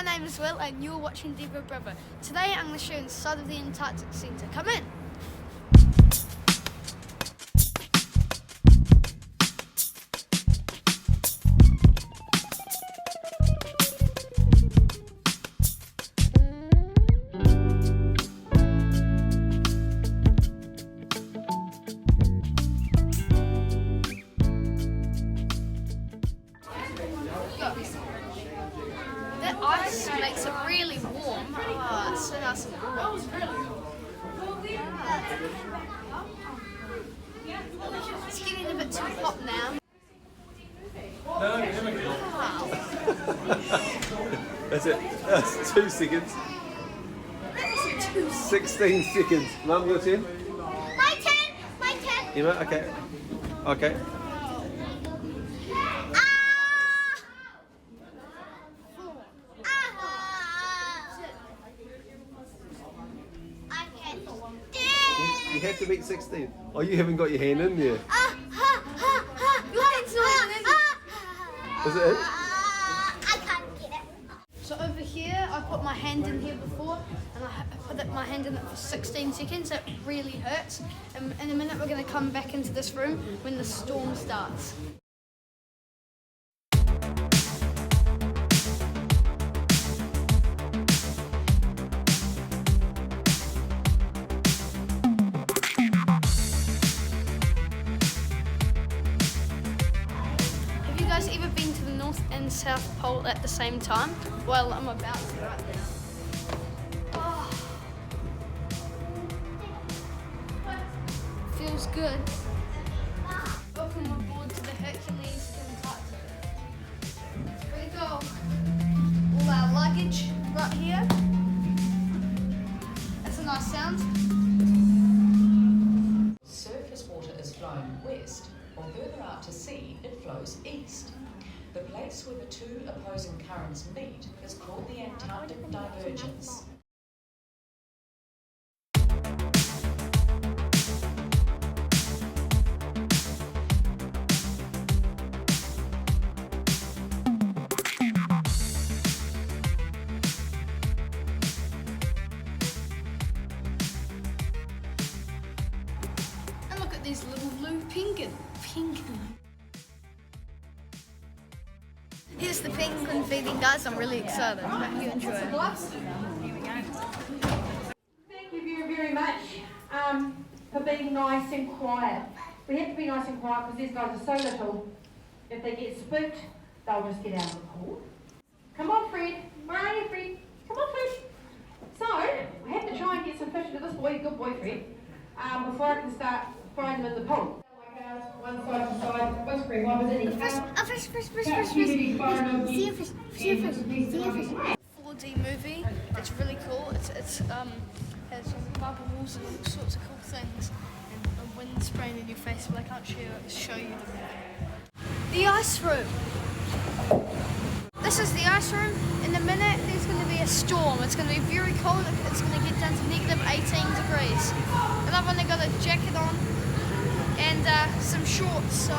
my name is Will and you're watching Devo Brother. Today I'm going to show you inside of the Antarctic Centre. Come in! The ice makes it really warm. Oh, it's so nice and warm. It's getting a bit too hot now. Wow. That's it. That's 2 seconds. 16 seconds. Mum, your turn? My turn! My turn! Emma, okay. Okay. You have to beat 16. Oh, you haven't got your hand in there. Your hand's not even in it. Is it in? I can't get it. So over here, I put my hand in here before, and I put my hand in it for 16 seconds. It really hurts. And in a minute, we're going to come back into this room when the storm starts. Have you guys ever been to the North and South Pole at the same time? Well, I'm about to right now. Oh. Feels good. Welcome aboard to the Hercules Antarctica. Here we go. All our luggage right here. That's a nice sound. Surface water is flowing west, or further out to sea, it flows east. The place where the two opposing currents meet is called the Antarctic divergence. And look at these little blue penguin. Here's the penguin feeding, guys. I'm really excited. Hope you enjoy it. Thank you very, very much for being nice and quiet. We have to be nice and quiet because these guys are so little. If they get spooked, they'll just get out of the pool. Come on, Fred. Where are you, Fred? Come on, Fred. So, we have to try and get some fish into this boy, good boy, Fred, before I can start throwing them in the pool. One side to side, what's Fred? What was it? A fish. See a fish. 4D movie. It's really cool. It's has bubbles and all sorts of cool things. And wind spraying in your face, but I can't show you the movie. The ice room. This is the ice room. In a minute, there's going to be a storm. It's going to be very cold. It's going to get down to -18 degrees. And I've only got a jacket on and some shorts, so